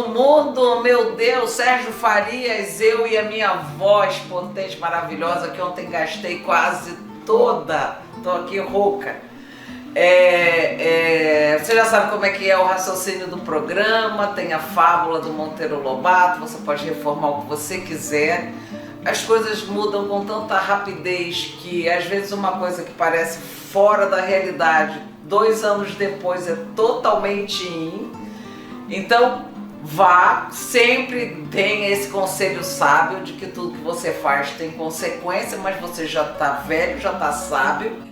mundo, meu Deus, Sérgio Farias, eu e a minha voz potente, maravilhosa, que ontem gastei quase toda, tô aqui rouca. Você já sabe como é que é o raciocínio do programa, tem a fábula do Monteiro Lobato, você pode reformar o que você quiser. As coisas mudam com tanta rapidez que às vezes uma coisa que parece fora da realidade, 2 anos depois é totalmente in. Então, vá, sempre tenha esse conselho sábio de que tudo que você faz tem consequência, mas você já está velho, já está sábio.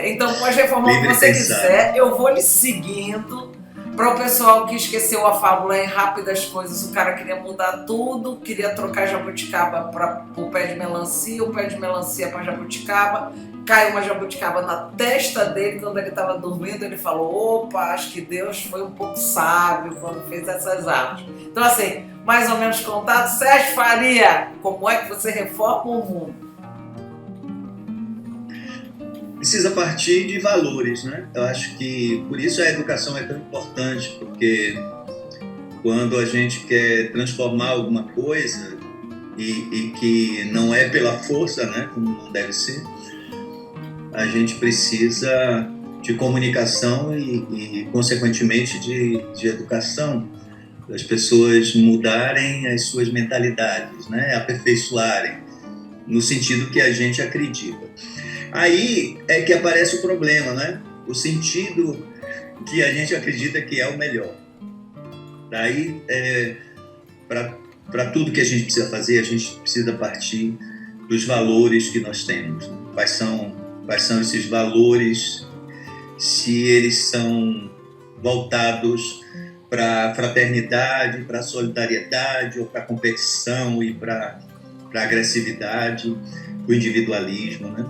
Então, pode reformar o que você quiser, eu vou lhe seguindo. Para o pessoal que esqueceu a fábula em rápidas coisas, o cara queria mudar tudo, queria trocar jabuticaba para o pé de melancia, o pé de melancia para jabuticaba. Caiu uma jabuticaba na testa dele quando ele estava dormindo. Ele falou: opa, acho que Deus foi um pouco sábio quando fez essas árvores. Então, assim, mais ou menos contado. Sérgio Faria, como é que você reforma o mundo? Precisa partir de valores, né? Eu acho que por isso a educação é tão importante, porque quando a gente quer transformar alguma coisa e que não é pela força, né, como não deve ser, a gente precisa de comunicação e consequentemente, de educação, das pessoas mudarem as suas mentalidades, né, aperfeiçoarem, no sentido que a gente acredita. Aí é que aparece o problema, né? O sentido que a gente acredita que é o melhor. Daí, para tudo que a gente precisa fazer, a gente precisa partir dos valores que nós temos. Né? Quais são esses valores, se eles são voltados para a fraternidade, para a solidariedade, ou para a competição e para a agressividade, para o individualismo, né?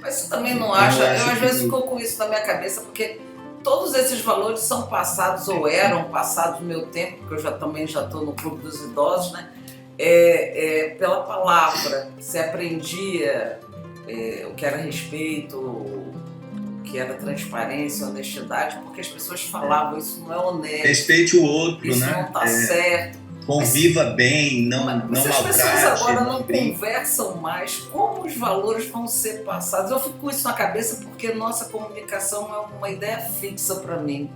Mas você também não acha, eu às vezes fico com isso na minha cabeça, porque todos esses valores são passados ou eram passados no meu tempo, porque eu também já estou no clube dos idosos, né? Pela palavra, você aprendia o que era respeito, o que era transparência, honestidade, porque as pessoas falavam: isso não é honesto. Respeite o outro, isso né? Isso não está certo. Conviva bem, não maltrate. As pessoas agora não conversam mais. Como os valores vão ser passados? Eu fico com isso na cabeça porque nossa comunicação é uma ideia fixa para mim.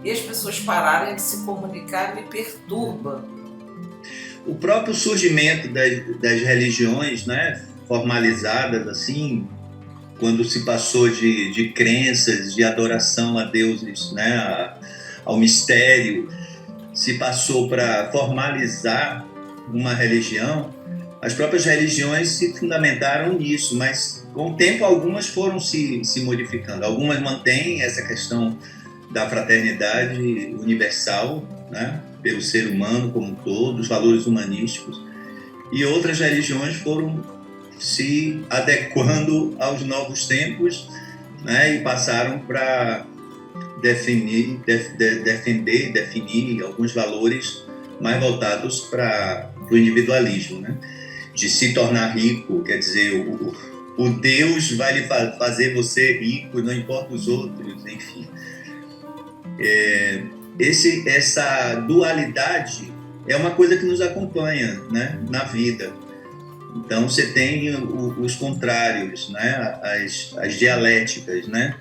E as pessoas pararem de se comunicar me perturba. O próprio surgimento das religiões, né, formalizadas assim, quando se passou de crenças, de adoração a deuses, né, ao mistério, se passou para formalizar uma religião, as próprias religiões se fundamentaram nisso, mas com o tempo algumas foram se modificando. Algumas mantêm essa questão da fraternidade universal, né, pelo ser humano como um todo, os valores humanísticos, e outras religiões foram se adequando aos novos tempos, né, e passaram para defender e definir alguns valores mais voltados para o individualismo, né? De se tornar rico, quer dizer, o Deus vai lhe fazer você rico, não importa os outros, enfim. Essa dualidade é uma coisa que nos acompanha, né, na vida. Então você tem os contrários, né, as dialéticas, né?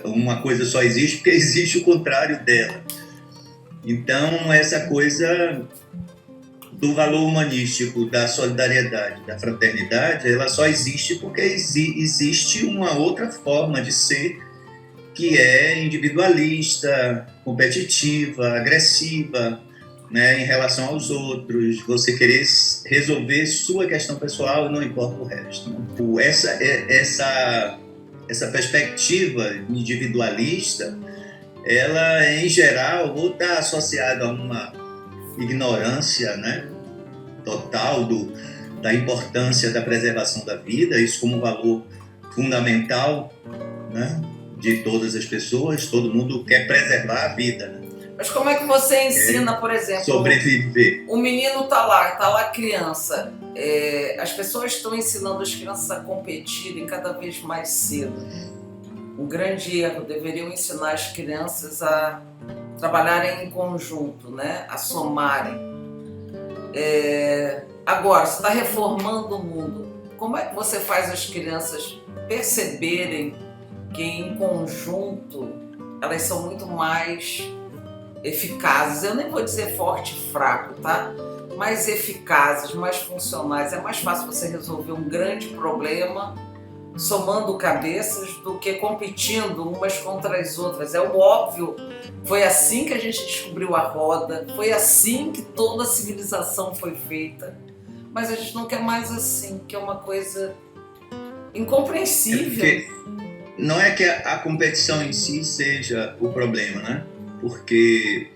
Uma coisa só existe porque existe o contrário dela. Então, essa coisa do valor humanístico, da solidariedade, da fraternidade, ela só existe porque existe uma outra forma de ser, que é individualista, competitiva, agressiva, né, em relação aos outros, você querer resolver sua questão pessoal e não importa o resto. Né? Essa perspectiva individualista, ela, em geral, ou está associada a uma ignorância, né, total da importância da preservação da vida, isso como um valor fundamental, né, de todas as pessoas. Todo mundo quer preservar a vida, né? Mas como é que você ensina, por exemplo, sobreviver? O menino está lá criança. As pessoas estão ensinando as crianças a competirem cada vez mais cedo. Um grande erro, deveriam ensinar as crianças a trabalharem em conjunto, né? A somarem. Agora, você está reformando o mundo. Como é que você faz as crianças perceberem que em conjunto elas são muito mais eficazes? Eu nem vou dizer forte e fraco, tá? Mais eficazes, mais funcionais. É mais fácil você resolver um grande problema somando cabeças do que competindo umas contra as outras. É o óbvio. Foi assim que a gente descobriu a roda, foi assim que toda a civilização foi feita. Mas a gente não quer mais assim, que é uma coisa incompreensível. Não é que a competição em si seja o problema, né? Porque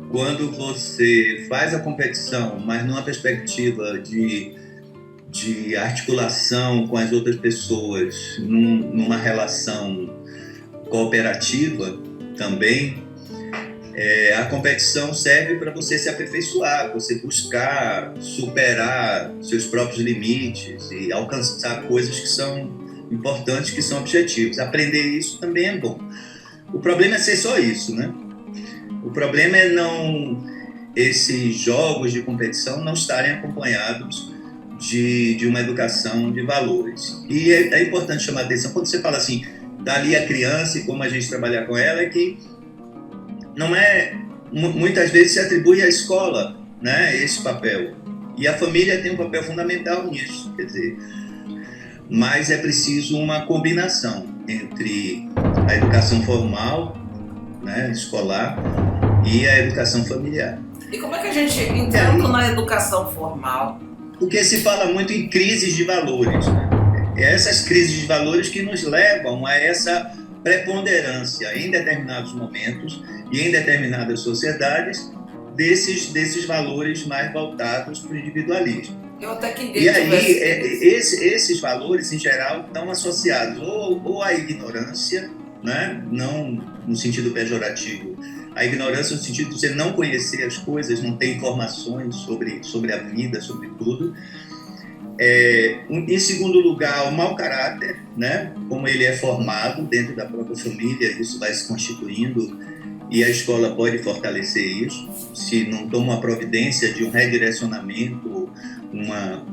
quando você faz a competição, mas numa perspectiva de articulação com as outras pessoas, numa relação cooperativa também, a competição serve para você se aperfeiçoar, você buscar superar seus próprios limites e alcançar coisas que são importantes, que são objetivos. Aprender isso também é bom. O problema é ser só isso, né? O problema é esses jogos de competição não estarem acompanhados de uma educação de valores. E é importante chamar a atenção, quando você fala assim, dali a criança e como a gente trabalhar com ela, é que não é, muitas vezes se atribui à escola, né, esse papel. E a família tem um papel fundamental nisso, quer dizer, mas é preciso uma combinação entre a educação formal, né, escolar, e a educação familiar. E como é que a gente, entrando na educação formal? Porque se fala muito em crises de valores, né? É essas crises de valores que nos levam a essa preponderância em determinados momentos e em determinadas sociedades desses valores mais voltados para o individualismo. Eu até queria e aí, esses valores, em geral, estão associados ou à ignorância, né? Não no sentido pejorativo, a ignorância no sentido de você não conhecer as coisas, não ter informações sobre a vida, sobre tudo. Em segundo lugar, o mau caráter, né? Como ele é formado dentro da própria família, isso vai se constituindo e a escola pode fortalecer isso, se não toma uma providência de um redirecionamento, uma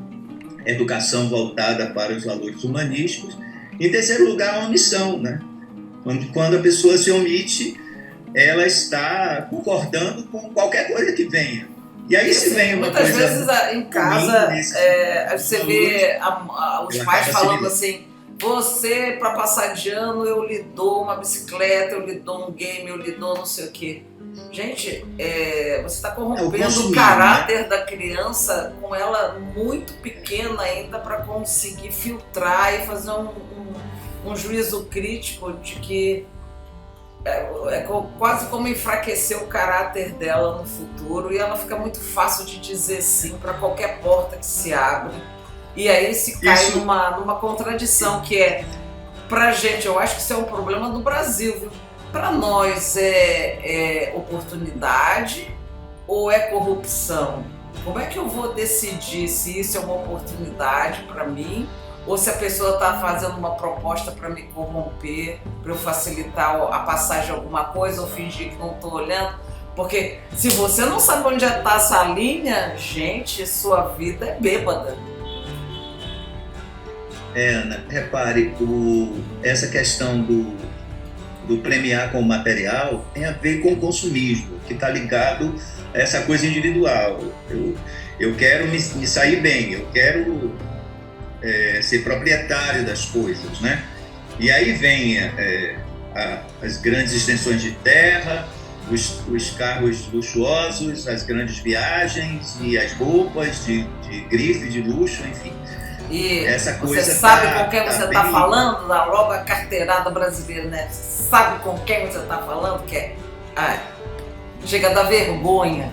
educação voltada para os valores humanísticos. Em terceiro lugar, a omissão, né? Quando a pessoa se omite, ela está concordando com qualquer coisa que venha. E aí se vem uma muitas coisa... vezes em casa, você vê os pais falando assim, você, para passar de ano, eu lhe dou uma bicicleta, eu lhe dou um game, eu lhe dou não sei o quê. Gente, você está corrompendo o caráter, né, da criança com ela muito pequena ainda para conseguir filtrar e fazer um juízo crítico de que é quase como enfraquecer o caráter dela no futuro, e ela fica muito fácil de dizer sim para qualquer porta que se abre, e aí se cai numa contradição que pra gente, eu acho que isso é um problema do Brasil, viu? Para nós é oportunidade ou é corrupção? Como é que eu vou decidir se isso é uma oportunidade para mim ou se a pessoa está fazendo uma proposta para me corromper, para eu facilitar a passagem de alguma coisa ou fingir que não estou olhando? Porque se você não sabe onde está essa linha, gente, sua vida é bêbada. Ana, repare, essa questão do premiar com o material tem a ver com o consumismo, que está ligado a essa coisa individual. Eu quero me sair bem, eu quero ser proprietário das coisas, né? E aí vem as grandes extensões de terra, os carros luxuosos, as grandes viagens e as roupas de grife, de luxo, enfim. E essa coisa você sabe com quem você está falando? Logo a carteirada brasileira, né? Você sabe com quem você está falando? Que chega a dar vergonha.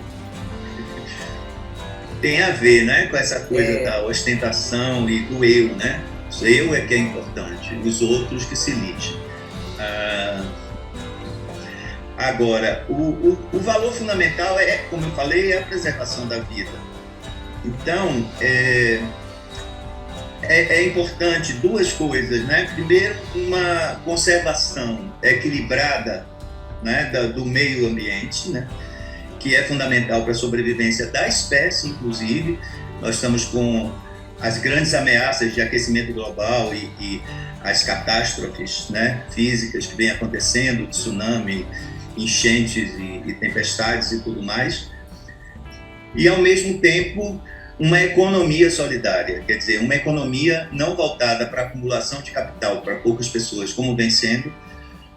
Tem a ver, né, com essa coisa da ostentação e do eu, né? O eu é que é importante, os outros que se lixem. Agora, o valor fundamental como eu falei, é a preservação da vida. Então, é importante duas coisas, né? Primeiro, uma conservação equilibrada né, do meio ambiente, né, que é fundamental para a sobrevivência da espécie, inclusive. Nós estamos com as grandes ameaças de aquecimento global e as catástrofes, né, físicas que vêm acontecendo, tsunami, enchentes e tempestades e tudo mais. E, ao mesmo tempo, uma economia solidária, quer dizer, uma economia não voltada para a acumulação de capital para poucas pessoas, como vem sendo,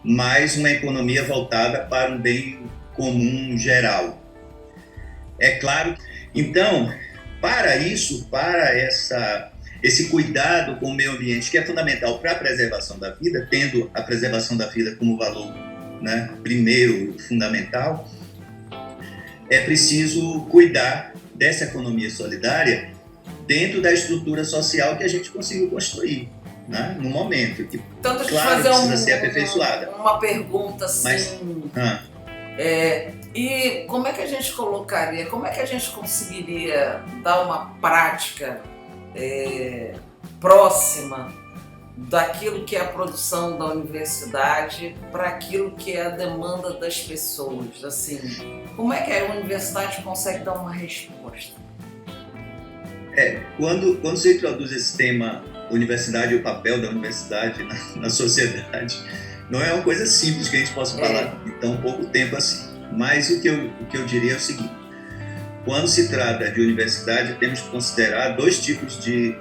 mas uma economia voltada para um bem comum geral. É claro. Então, para isso, para esse cuidado com o meio ambiente, que é fundamental para a preservação da vida, tendo a preservação da vida como valor, né, primeiro, fundamental, é preciso cuidar dessa economia solidária dentro da estrutura social que a gente conseguiu construir, né, no momento, que, então, claro, precisa ser aperfeiçoada. Uma pergunta assim... Mas, e como é que a gente colocaria, como é que a gente conseguiria dar uma prática próxima daquilo que é a produção da universidade para aquilo que é a demanda das pessoas? Assim, como é que a universidade consegue dar uma resposta? Quando você introduz esse tema, universidade e o papel da universidade na sociedade, não é uma coisa simples que a gente possa falar em tão pouco tempo assim. Mas o que eu diria é o seguinte: quando se trata de universidade, temos que considerar dois tipos de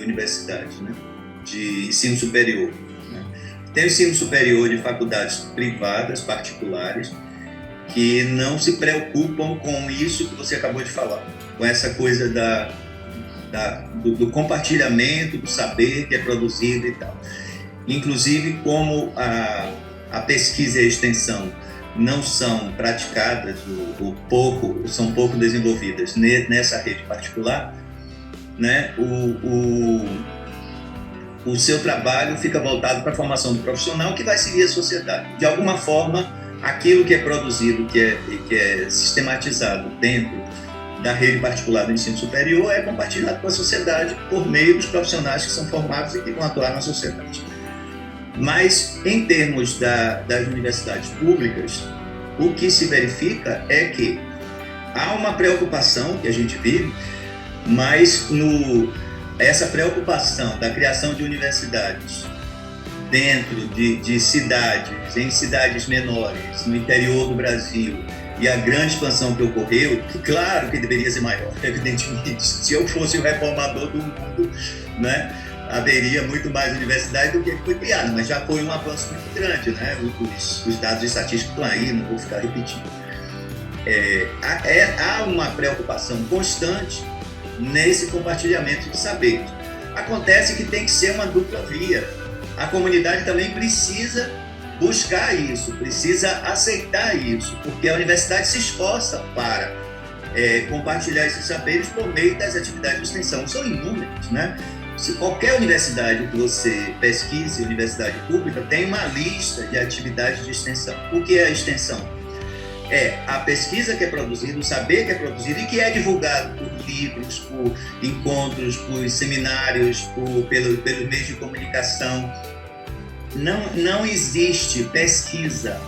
universidade, né? De ensino superior, né? Tem o ensino superior de faculdades privadas, particulares, que não se preocupam com isso que você acabou de falar, com essa coisa do compartilhamento do saber que é produzido e tal. Inclusive, como a pesquisa e a extensão não são praticadas são pouco desenvolvidas nessa rede particular, né, o seu trabalho fica voltado para a formação do profissional que vai seguir a sociedade. De alguma forma, aquilo que é produzido, que é sistematizado dentro da rede particular do ensino superior é compartilhado com a sociedade por meio dos profissionais que são formados e que vão atuar na sociedade. Mas, em termos das universidades públicas, o que se verifica é que há uma preocupação que a gente vive, mas essa preocupação da criação de universidades dentro de cidades, em cidades menores, no interior do Brasil, e a grande expansão que ocorreu, que claro que deveria ser maior, evidentemente, se eu fosse o reformador do mundo, né, haveria muito mais universidade do que foi criado, mas já foi um avanço muito grande, né? Os dados estatísticos estão aí, não vou ficar repetindo. Há uma preocupação constante nesse compartilhamento de saberes. Acontece que tem que ser uma dupla via. A comunidade também precisa buscar isso, precisa aceitar isso, porque a universidade se esforça para compartilhar esses saberes por meio das atividades de extensão. São inúmeras, né? Se qualquer universidade que você pesquise, universidade pública, tem uma lista de atividades de extensão. O que é a extensão? É a pesquisa que é produzida, o saber que é produzido e que é divulgado por livros, por encontros, por seminários, pelos meios de comunicação. Não existe pesquisa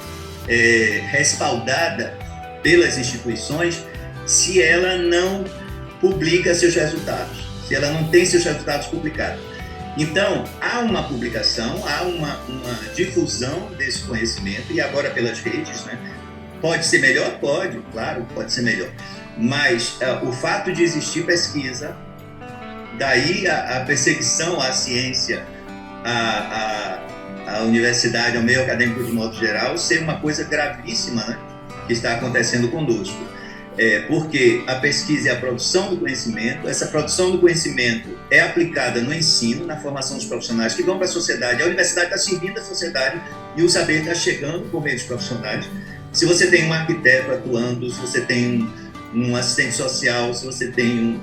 respaldada pelas instituições se ela não publica seus resultados, se ela não tem seus resultados publicados. Então, há uma publicação, há uma difusão desse conhecimento, e agora pelas redes, né? Pode ser melhor? Pode, claro, pode ser melhor. Mas o fato de existir pesquisa, daí a perseguição à ciência, à universidade, ao meio acadêmico de modo geral, ser uma coisa gravíssima, né, que está acontecendo conosco. Porque a pesquisa é a produção do conhecimento, essa produção do conhecimento é aplicada no ensino, na formação dos profissionais que vão para a sociedade. A universidade está servindo a sociedade e o saber está chegando por meio dos profissionais. Se você tem um arquiteto atuando, se você tem um assistente social, se você tem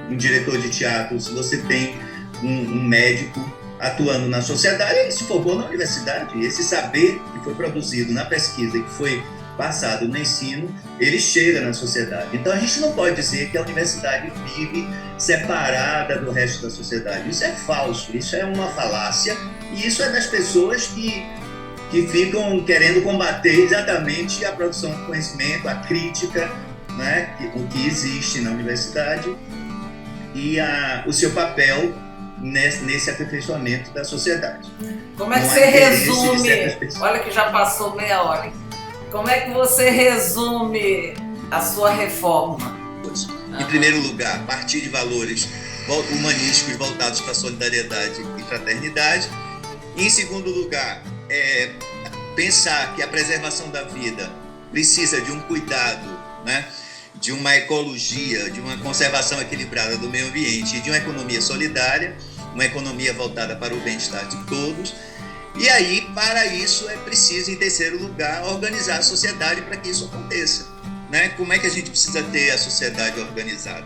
um diretor de teatro, se você tem um médico atuando na sociedade, ele se formou na universidade. E esse saber que foi produzido na pesquisa e que foi passado no ensino, ele chega na sociedade. Então a gente não pode dizer que a universidade vive separada do resto da sociedade. Isso é falso, isso é uma falácia, e isso é das pessoas que que ficam querendo combater exatamente a produção de conhecimento, a crítica, né, o que existe na universidade e o seu papel nesse aperfeiçoamento da sociedade. Como é que você resume? Olha que já passou meia hora. Como é que você resume a sua reforma? Em primeiro lugar, partir de valores humanísticos voltados para a solidariedade e fraternidade. Em segundo lugar, pensar que a preservação da vida precisa de um cuidado, né, de uma ecologia, de uma conservação equilibrada do meio ambiente e de uma economia solidária, uma economia voltada para o bem-estar de todos. E aí, para isso, é preciso, em terceiro lugar, organizar a sociedade para que isso aconteça. Né? Como é que a gente precisa ter a sociedade organizada?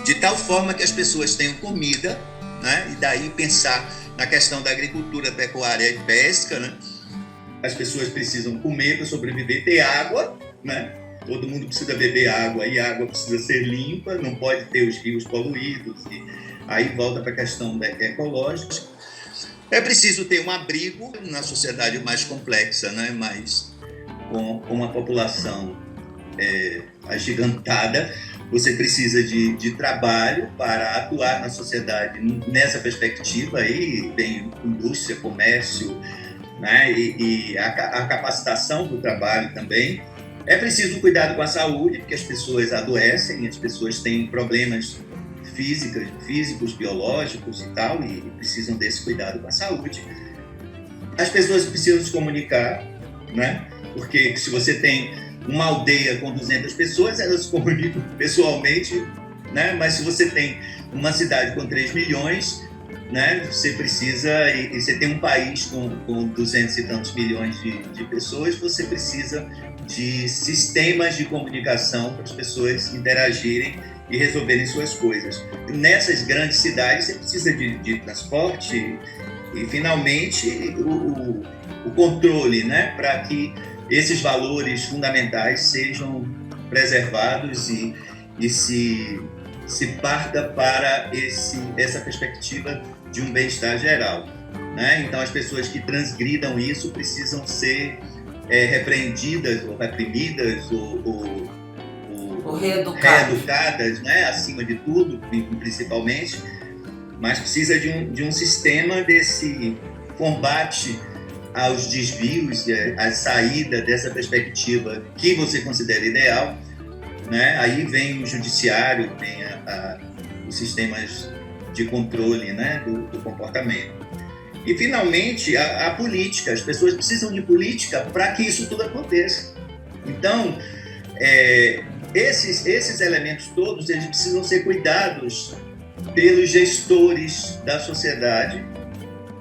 De tal forma que as pessoas tenham comida, né? E daí pensar na questão da agricultura, pecuária e pesca. Né? As pessoas precisam comer para sobreviver, ter água, né? Todo mundo precisa beber água e a água precisa ser limpa, não pode ter os rios poluídos. E aí volta para a questão ecológica. É preciso ter um abrigo na sociedade mais complexa, né? Mas com uma população agigantada, você precisa de trabalho para atuar na sociedade nessa perspectiva aí, tem indústria, comércio, né? E a capacitação do trabalho também. É preciso cuidado com a saúde, porque as pessoas adoecem, as pessoas têm problemas físicos, biológicos e tal, e precisam desse cuidado com a saúde. As pessoas precisam se comunicar, né? Porque se você tem uma aldeia com 200 pessoas, elas se comunicam pessoalmente, né? Mas se você tem uma cidade com 3 milhões, né? Você precisa, e você tem um país com 200 e tantos milhões de pessoas, você precisa de sistemas de comunicação para as pessoas interagirem e resolverem suas coisas. Nessas grandes cidades, você precisa de transporte e, finalmente, o controle, né? Para que esses valores fundamentais sejam preservados e se parta para essa perspectiva de um bem-estar geral, né? Então, as pessoas que transgridam isso precisam ser repreendidas ou reprimidas ou reeducadas, né? Acima de tudo, principalmente, mas precisa de um sistema desse combate aos desvios, à saída dessa perspectiva que você considera ideal, né? Aí vem o judiciário, vem os sistemas de controle, né? do comportamento. E, finalmente, a política. As pessoas precisam de política para que isso tudo aconteça. Então, esses elementos todos, eles precisam ser cuidados pelos gestores da sociedade.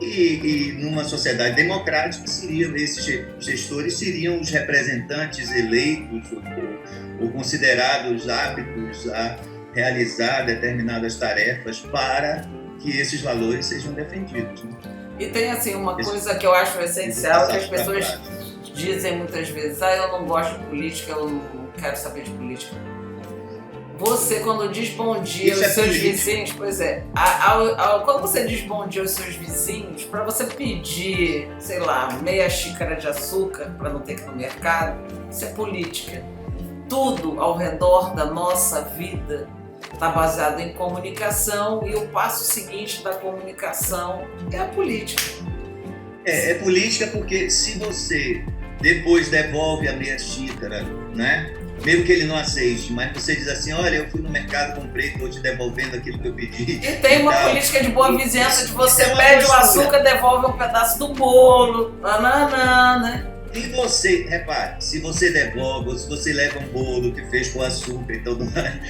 E numa sociedade democrática, esses gestores seriam os representantes eleitos ou considerados aptos a realizar determinadas tarefas para que esses valores sejam defendidos. Né? E tem assim uma coisa que eu acho essencial, que as pessoas dizem muitas vezes: eu não gosto de política, eu não quero saber de política. Você, quando diz bom dia aos seus vizinhos, pois é, quando você diz bom dia aos seus vizinhos, para você pedir, sei lá, meia xícara de açúcar para não ter que ir no mercado, isso é política. Tudo ao redor da nossa vida está baseado em comunicação, e o passo seguinte da comunicação é a política. É política, porque se você depois devolve a meia xícara, né? Mesmo que ele não aceite, mas você diz assim: olha, eu fui no mercado, comprei, estou te devolvendo aquilo que eu pedi. E tem uma política de boa vizinhança, de você pede o açúcar, devolve um pedaço do bolo, né? E você, repare, se você devolve, ou se você leva um bolo que fez com açúcar e tudo mais,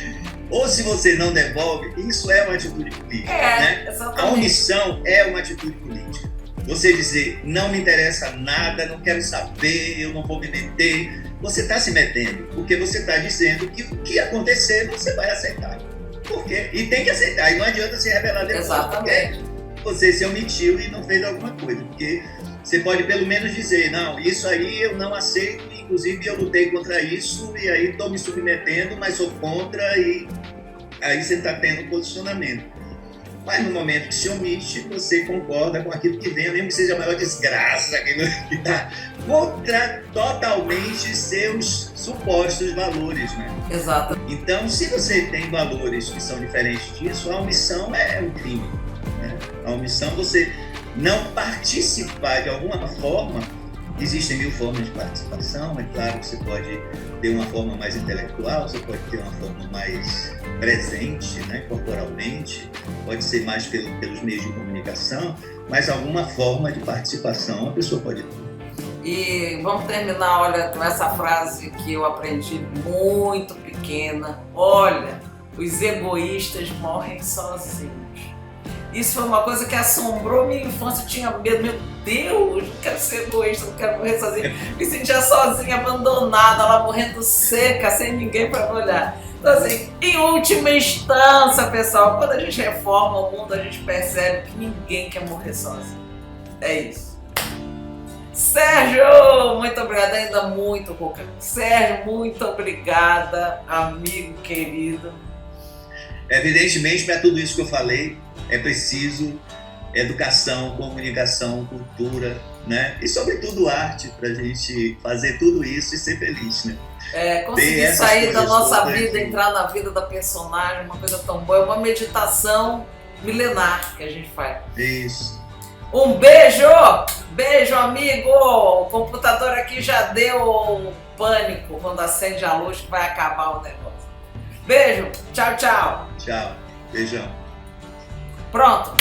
ou se você não devolve, isso é uma atitude política, né? Exatamente. A omissão é uma atitude política. Você dizer: não me interessa nada, não quero saber, eu não vou me meter. Você está se metendo, porque você está dizendo que o que acontecer você vai aceitar. Por quê? E tem que aceitar, e não adianta se rebelar depois. Exatamente. Você se omitiu e não fez alguma coisa, porque você pode pelo menos dizer: não, isso aí eu não aceito, inclusive eu lutei contra isso, e aí estou me submetendo, mas sou contra, e aí você está tendo um posicionamento. Mas no momento que se omite, você concorda com aquilo que vem, mesmo que seja a maior desgraça, que está contra totalmente seus supostos valores, né? Exato. Então, se você tem valores que são diferentes disso, a omissão é um crime, né? A omissão, você não participar de alguma forma. Existem 1000 formas de participação, é claro que você pode ter uma forma mais intelectual, você pode ter uma forma mais presente, né, corporalmente, pode ser mais pelos meios de comunicação, mas alguma forma de participação a pessoa pode ter. E vamos terminar, olha, com essa frase que eu aprendi muito pequena. Olha, os egoístas morrem sozinhos. Isso foi uma coisa que assombrou minha infância, eu tinha medo, meu Deus, não quero ser egoísta, não quero morrer sozinha. Me sentia sozinha, abandonada, lá morrendo seca, sem ninguém para me olhar. Então assim, em última instância, pessoal, quando a gente reforma o mundo, a gente percebe que ninguém quer morrer sozinho. É isso. Sérgio, muito obrigada, ainda muito pouco. Sérgio, muito obrigada, amigo querido. Evidentemente, para tudo isso que eu falei, é preciso educação, comunicação, cultura, né? E sobretudo arte, para a gente fazer tudo isso e ser feliz, né? Conseguir sair da nossa vida, entrar na vida da personagem, uma coisa tão boa, é uma meditação milenar que a gente faz. Isso. Um beijo! Beijo, amigo! O computador aqui já deu pânico quando acende a luz que vai acabar o negócio. Beijo! Tchau, tchau! Tchau. Beijão. Pronto!